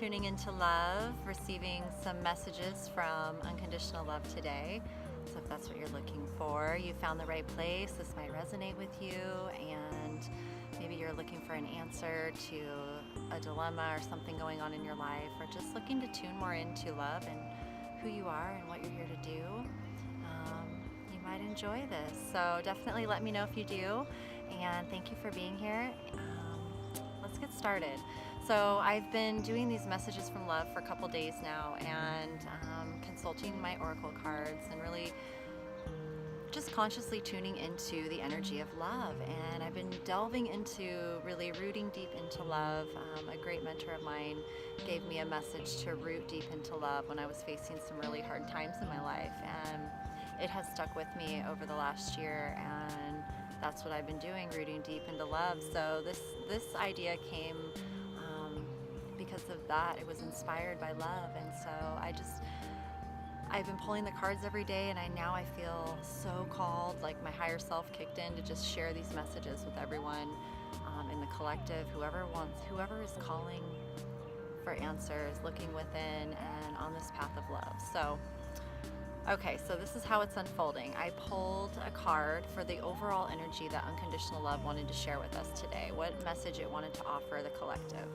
tuning into love, receiving some messages from unconditional love today. So if that's what you're looking for, you found the right place. This might resonate with you, and maybe you're looking for an answer to a dilemma or something going on in your life, or just looking to tune more into love and who you are and what you're here to do. You might enjoy this. So definitely let me know if you do, and thank you for being here. Let's get started. So I've been doing these messages from love for a couple days now, and consulting my oracle cards and really just consciously tuning into the energy of love. And I've been delving into really rooting deep into love. A great mentor of mine gave me a message to root deep into love when I was facing some really hard times in my life, and it has stuck with me over the last year, and that's what I've been doing, rooting deep into love. So this idea came because of that. It was inspired by love, and so I've been pulling the cards every day, and now I feel so called, like my higher self kicked in to just share these messages with everyone in the collective, whoever is calling for answers, looking within and on this path of love. So okay, so this is how it's unfolding. I pulled a card for the overall energy that unconditional love wanted to share with us today, what message it wanted to offer the collective.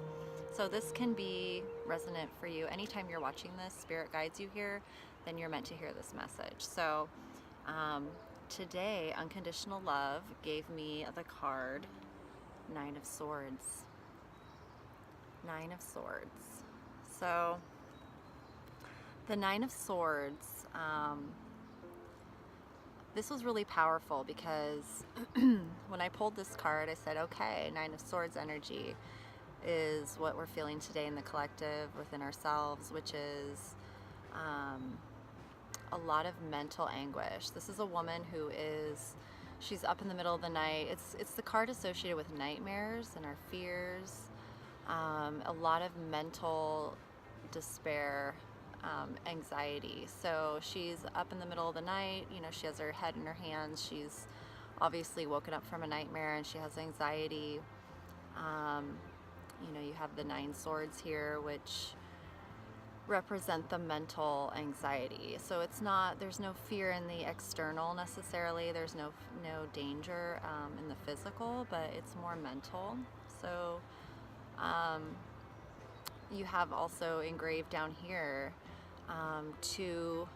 So this can be resonant for you. Anytime you're watching this, spirit guides you here, then you're meant to hear this message. So today, unconditional love gave me the card, Nine of Swords. Nine of Swords. So the Nine of Swords, this was really powerful because when I pulled this card, I said, okay, Nine of Swords energy is what we're feeling today in the collective within ourselves, which is a lot of mental anguish. This is a woman who she's up in the middle of the night. It's the card associated with nightmares and our fears, a lot of mental despair, anxiety. So she's up in the middle of the night, she has her head in her hands. She's obviously woken up from a nightmare, and she has anxiety. You have the Nine Swords here, which represent the mental anxiety. So there's no fear in the external necessarily. There's no danger in the physical, but it's more mental. So you have also engraved down here two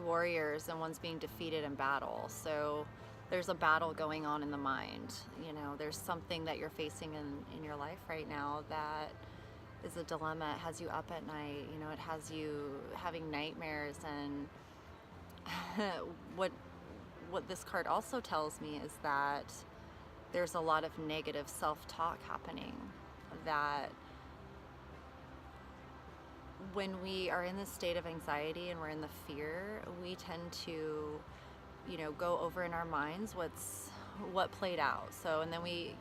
warriors, and one's being defeated in battle. So there's a battle going on in the mind. There's something that you're facing in your life right now that is a dilemma. It has you up at night. It has you having nightmares. And what this card also tells me is that there's a lot of negative self-talk happening, that when we are in this state of anxiety and we're in the fear, we tend to go over in our minds what played out. So, and then we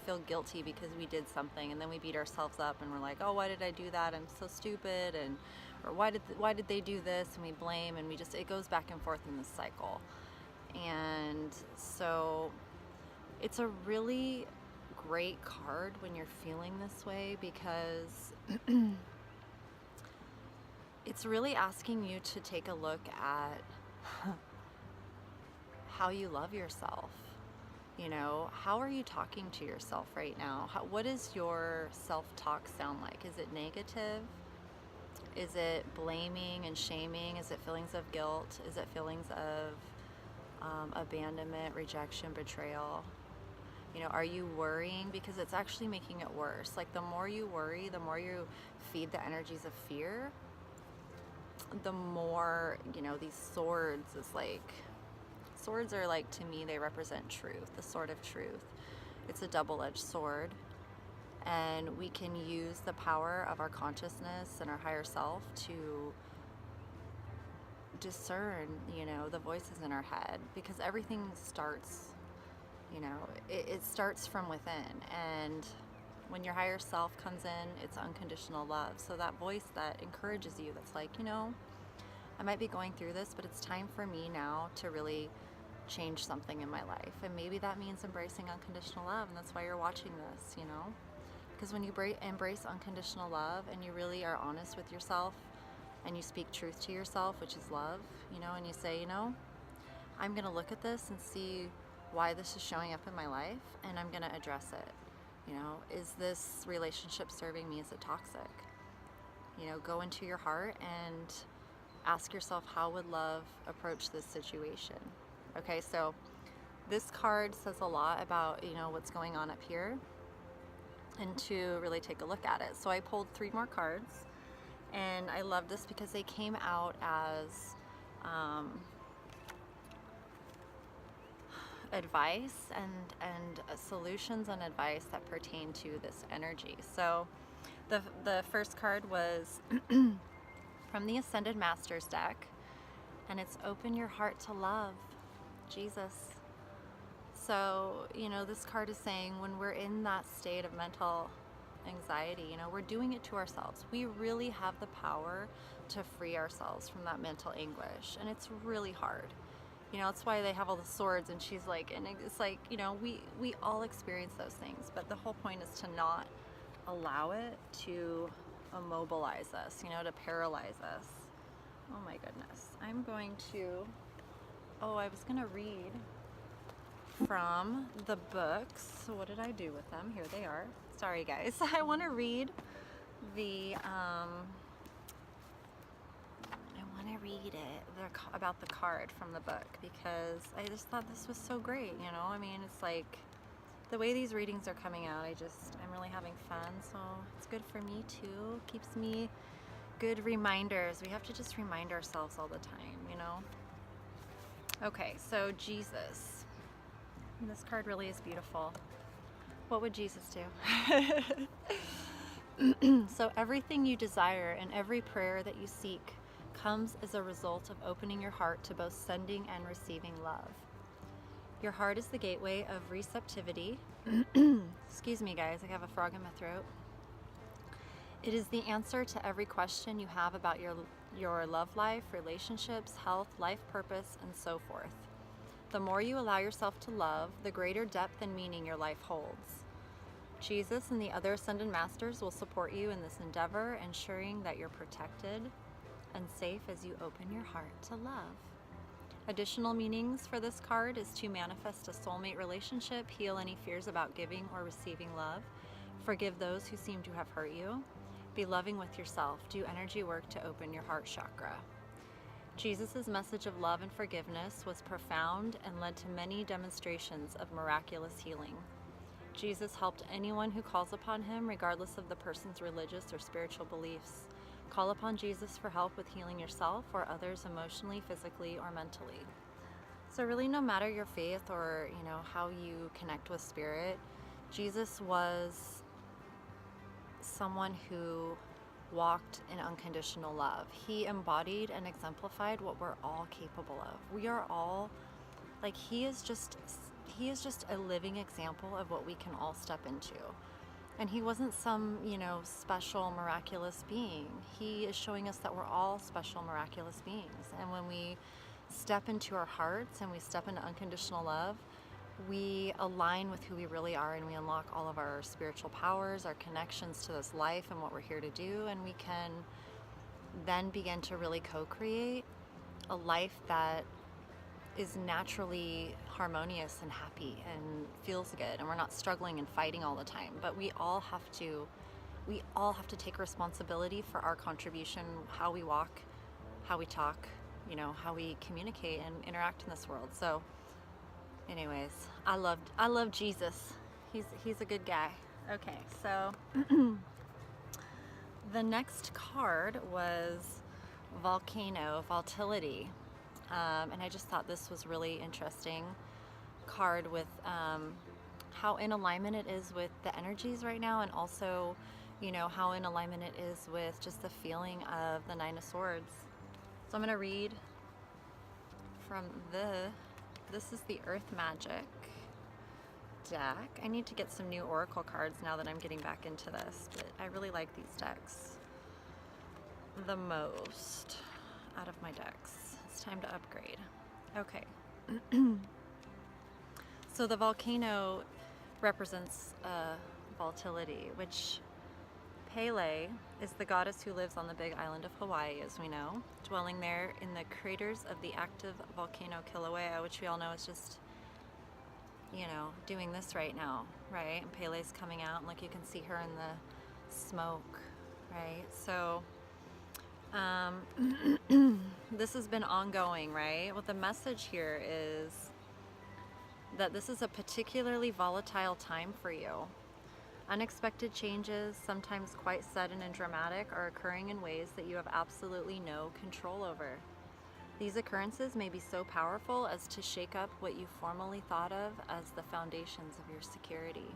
feel guilty because we did something, and then we beat ourselves up, and we're like, oh, why did I do that? I'm so stupid. Or why did they do this? And we blame, and it goes back and forth in this cycle. And so it's a really great card when you're feeling this way, because it's really asking you to take a look at how you love yourself. How are you talking to yourself right now? What does your self-talk sound like? Is it negative? Is it blaming and shaming? Is it feelings of guilt? Is it feelings of abandonment, rejection, betrayal? Are you worrying? Because it's actually making it worse. Like, the more you worry, the more you feed the energies of fear, the more, these swords is like, swords are like, to me, they represent truth, the sword of truth. It's a double-edged sword, and we can use the power of our consciousness and our higher self to discern, the voices in our head, because everything starts, it starts from within. And when your higher self comes in, it's unconditional love. So that voice that encourages you, that's like, I might be going through this, but it's time for me now to really change something in my life. And maybe that means embracing unconditional love, and that's why you're watching this, Because when you embrace unconditional love and you really are honest with yourself and you speak truth to yourself, which is love, and you say, I'm going to look at this and see why this is showing up in my life, and I'm going to address it. Is this relationship serving me? Is it toxic? Go into your heart and ask yourself, how would love approach this situation? Okay, so this card says a lot about, what's going on up here, and to really take a look at it. So I pulled 3 more cards, and I love this because they came out as advice and solutions and advice that pertain to this energy. So the first card was from the Ascended Masters deck, and it's open your heart to love, Jesus. So, this card is saying when we're in that state of mental anxiety, we're doing it to ourselves. We really have the power to free ourselves from that mental anguish, and it's really hard. That's why they have all the swords, and she's like, and it's like, we all experience those things, but the whole point is to not allow it to immobilize us, to paralyze us. Oh my goodness. I'm going to, I was going to read from the books. So what did I do with them? Here they are. Sorry guys. I want to read the, about the card from the book, because I just thought this was so great, it's like the way these readings are coming out, I'm really having fun, so it's good for me too. Keeps me good reminders. We have to just remind ourselves all the time, Okay, so Jesus. And this card really is beautiful. What would Jesus do? So everything you desire and every prayer that you seek comes as a result of opening your heart to both sending and receiving love. Your heart is the gateway of receptivity. Excuse me, guys, I have a frog in my throat. It is the answer to every question you have about your love life, relationships, health, life purpose, and so forth. The more you allow yourself to love, the greater depth and meaning your life holds. Jesus and the other Ascended Masters will support you in this endeavor, ensuring that you're protected and safe as you open your heart to love. Additional meanings for this card is to manifest a soulmate relationship, heal any fears about giving or receiving love, forgive those who seem to have hurt you, be loving with yourself, do energy work to open your heart chakra. Jesus' message of love and forgiveness was profound and led to many demonstrations of miraculous healing. Jesus helped anyone who calls upon him, regardless of the person's religious or spiritual beliefs. Call upon Jesus for help with healing yourself or others emotionally, physically, or mentally. So really, no matter your faith or, how you connect with spirit, Jesus was someone who walked in unconditional love. He embodied and exemplified what we're all capable of. We are all, he is just a living example of what we can all step into. And he wasn't some, special, miraculous being. He is showing us that we're all special, miraculous beings. And when we step into our hearts and we step into unconditional love, we align with who we really are, and we unlock all of our spiritual powers, our connections to this life and what we're here to do. And we can then begin to really co-create a life that is naturally harmonious and happy and feels good, and we're not struggling and fighting all the time. But we all have to take responsibility for our contribution, how we walk, how we talk, how we communicate and interact in this world. So anyways, I love Jesus. He's a good guy. Okay, so the next card was Volatility. And I just thought this was really interesting card with how in alignment it is with the energies right now, and also, how in alignment it is with just the feeling of the Nine of Swords. So I'm going to read from this is the Earth Magic deck. I need to get some new oracle cards now that I'm getting back into this, but I really like these decks the most out of my decks. It's time to upgrade. Okay. So the volcano represents volatility, which Pele is the goddess who lives on the big island of Hawaii, as we know, dwelling there in the craters of the active volcano Kilauea, which we all know is just, doing this right now, right? And Pele's coming out, and look, you can see her in the smoke, right? So this has been ongoing, right? Well, the message here is that this is a particularly volatile time for you. Unexpected changes, sometimes quite sudden and dramatic, are occurring in ways that you have absolutely no control over. These occurrences may be so powerful as to shake up what you formerly thought of as the foundations of your security.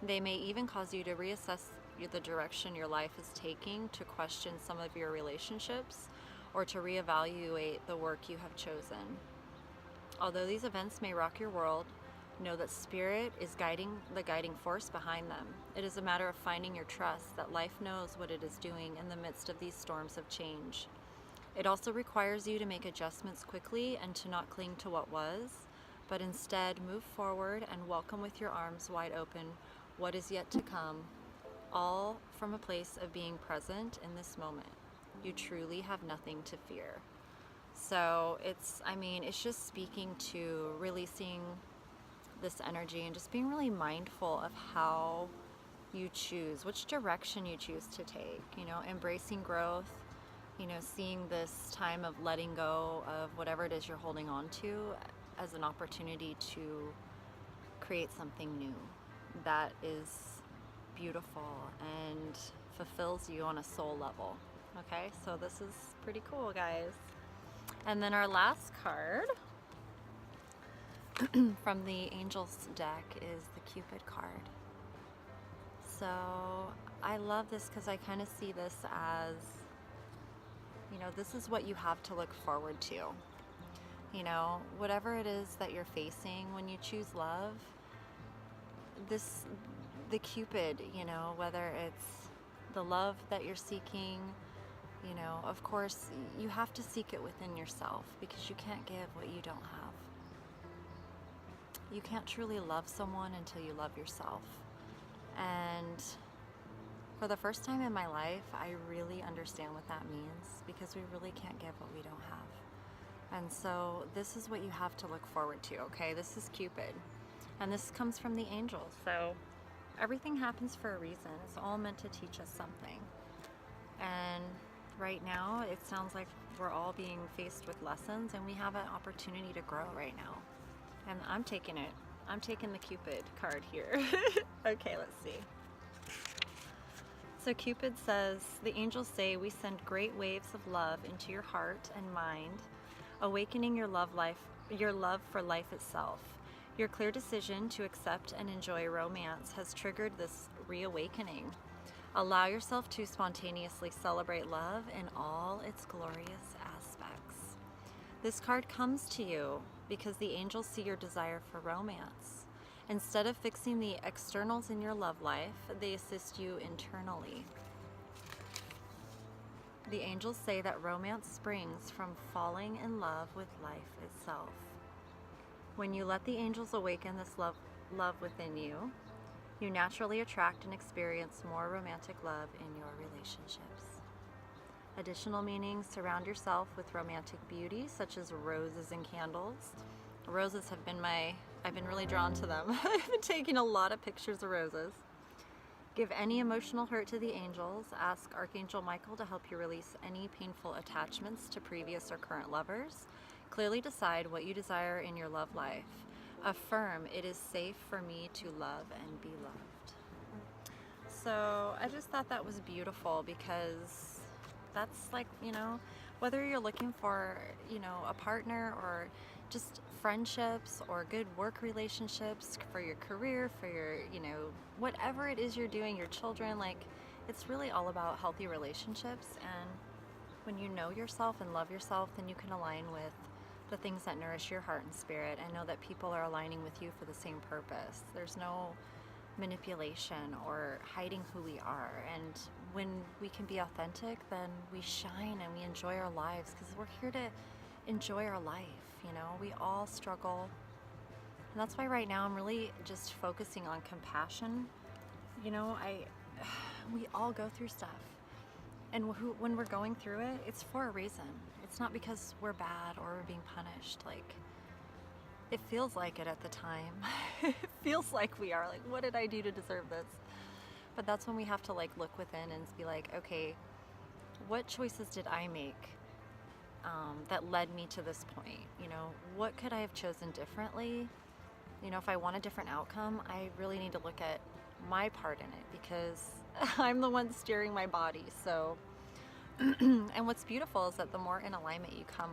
They may even cause you to reassess the direction your life is taking, to question some of your relationships, or to reevaluate the work you have chosen. Although these events may rock your world, know that Spirit is the guiding force behind them. It is a matter of finding your trust that life knows what it is doing in the midst of these storms of change. It also requires you to make adjustments quickly and to not cling to what was, but instead move forward and welcome with your arms wide open what is yet to come, all from a place of being present in this moment. You truly have nothing to fear. So it's just speaking to releasing this energy and just being really mindful of how you choose, which direction you choose to take, embracing growth, seeing this time of letting go of whatever it is you're holding on to as an opportunity to create something new that is beautiful and fulfills you on a soul level. Okay, so this is pretty cool, guys. And then our last card from the Angels deck is the Cupid card. So I love this because I kind of see this as, this is what you have to look forward to. Whatever it is that you're facing when you choose love, the Cupid, whether it's the love that you're seeking, of course, you have to seek it within yourself, because you can't give what you don't have. You can't truly love someone until you love yourself. And for the first time in my life, I really understand what that means, because we really can't give what we don't have. And so this is what you have to look forward to, okay? This is Cupid. And this comes from the angels. So everything happens for a reason. It's all meant to teach us something. And right now, it sounds like we're all being faced with lessons, and we have an opportunity to grow right now. And I'm taking it. I'm taking the Cupid card here. Okay, let's see. So Cupid says, the angels say we send great waves of love into your heart and mind, awakening your love for life itself. Your clear decision to accept and enjoy romance has triggered this reawakening. Allow yourself to spontaneously celebrate love in all its glorious aspects. This card comes to you because the angels see your desire for romance. Instead of fixing the externals in your love life, they assist you internally. The angels say that romance springs from falling in love with life itself. When you let the angels awaken this love within you, you naturally attract and experience more romantic love in your relationships. Additional meanings: surround yourself with romantic beauty, such as roses and candles. Roses I've been really drawn to them. I've been taking a lot of pictures of roses. Give any emotional hurt to the angels. Ask Archangel Michael to help you release any painful attachments to previous or current lovers. Clearly decide what you desire in your love life. Affirm, it is safe for me to love and be loved. So I just thought that was beautiful, because that's like, whether you're looking for, a partner, or just friendships, or good work relationships, for your career, for your, whatever it is you're doing, your children, like, it's really all about healthy relationships. And when you know yourself and love yourself, then you can align with the things that nourish your heart and spirit, and know that people are aligning with you for the same purpose. There's no manipulation or hiding who we are. And when we can be authentic, then we shine and we enjoy our lives, because we're here to enjoy our life. We all struggle. And that's why right now I'm really just focusing on compassion you know, we all go through stuff. And when we're going through it, it's for a reason. It's not because we're bad or we're being punished. Like, it feels like it at the time. It feels like we are. Like, what did I do to deserve this? But that's when we have to like look within and be like, okay, what choices did I make that led me to this point? You know, what could I have chosen differently? You know, if I want a different outcome, I really need to look at my part in it, because I'm the one steering my body. So, and what's beautiful is that the more in alignment you come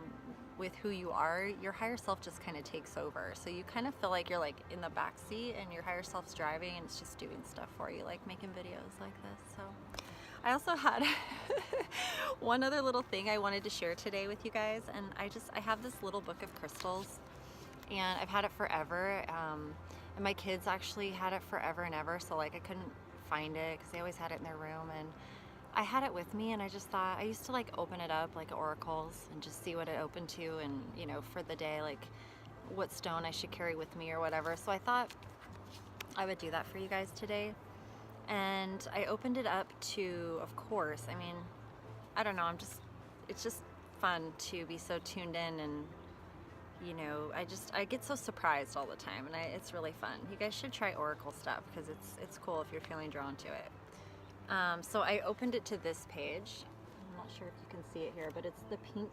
with who you are, your higher self just kind of takes over. So you kind of feel like you're like in the back seat and your higher self's driving and it's just doing stuff for you, like making videos like this. So I also had one other little thing I wanted to share today with you guys. And I have this little book of crystals, and I've had it forever. And my kids actually had it forever and ever. So like I couldn't find it because they always had it in their room. And I had it with me, and I just thought, I used to like open it up like oracles and just see what it opened to, and you know, for the day, like what stone I should carry with me or whatever. So I thought I would do that for you guys today. And I opened it up to, of course, I mean, I don't know, it's just fun to be so tuned in, and you know, I get so surprised all the time, and it's really fun. You guys should try oracle stuff because it's cool if you're feeling drawn to it. So I opened it to this page. I'm not sure if you can see it here, but it's the pink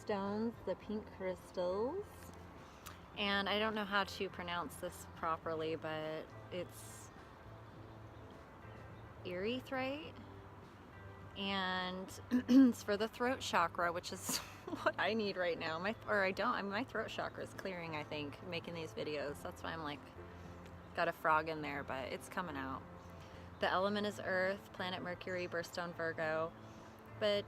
stones, the pink crystals. And I don't know how to pronounce this properly, but it's erythrite. And it's for the throat chakra, which is what I need right now. My throat chakra is clearing, I think, making these videos. That's why I'm like, got a frog in there, but it's coming out. The element is Earth, planet Mercury, birthstone Virgo. But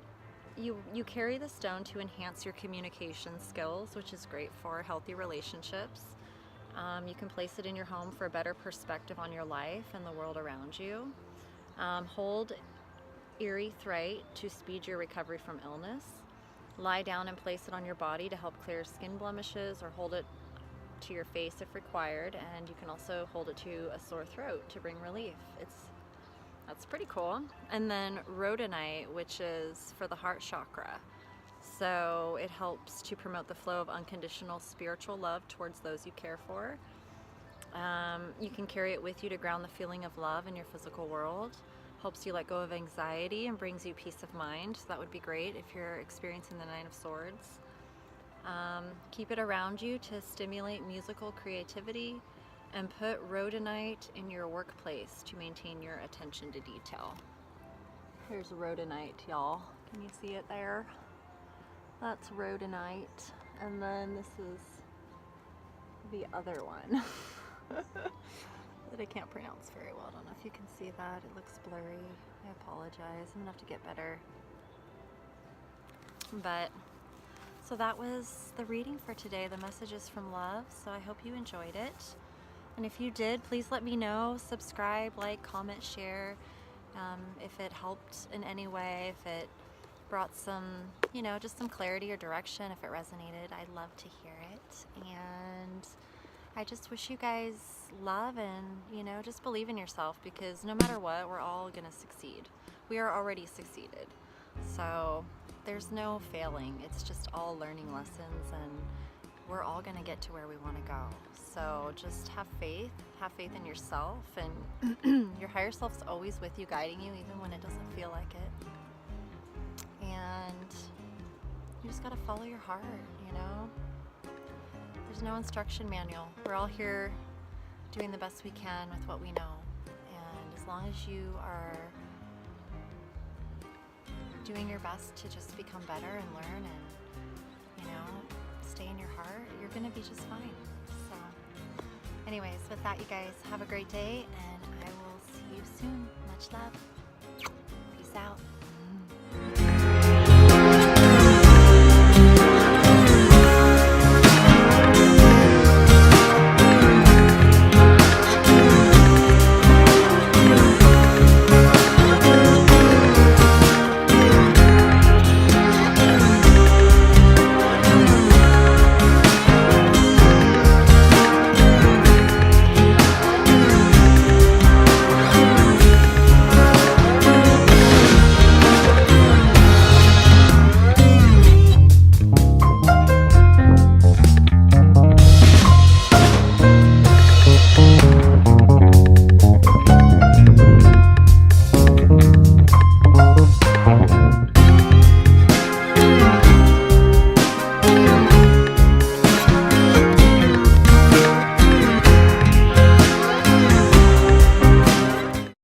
you carry the stone to enhance your communication skills, which is great for healthy relationships. You can place it in your home for a better perspective on your life and the world around you. Hold erythrite to speed your recovery from illness. Lie down and place it on your body to help clear skin blemishes, or hold it to your face if required. And you can also hold it to a sore throat to bring relief. That's pretty cool. And then rhodonite, which is for the heart chakra. So it helps to promote the flow of unconditional spiritual love towards those you care for. You can carry it with you to ground the feeling of love in your physical world. Helps you let go of anxiety and brings you peace of mind. So that would be great if you're experiencing the Nine of Swords. Keep it around you to stimulate musical creativity. And put rhodonite in your workplace to maintain your attention to detail. Here's rhodonite, y'all. Can you see it there? That's rhodonite. And then this is the other one that I can't pronounce very well. I don't know if you can see that. It looks blurry. I apologize. I'm gonna have to get better. But so that was the reading for today, the messages from love. So I hope you enjoyed it. And if you did, please let me know. Subscribe, like, comment, share. If it helped in any way, if it brought some, you know, just some clarity or direction, if it resonated, I'd love to hear it. And I just wish you guys love and, you know, just believe in yourself, because no matter what, we're all gonna succeed. We are already succeeded. So there's no failing. It's just all learning lessons, and we're all gonna get to where we wanna go. So just have faith in yourself, and your higher self's always with you, guiding you, even when it doesn't feel like it. And you just gotta follow your heart, you know? There's no instruction manual. We're all here doing the best we can with what we know. And as long as you are doing your best to just become better and learn and, you know, stay in your heart, you're gonna be just fine. So anyways, with that, you guys have a great day, and I will see you soon. Much love.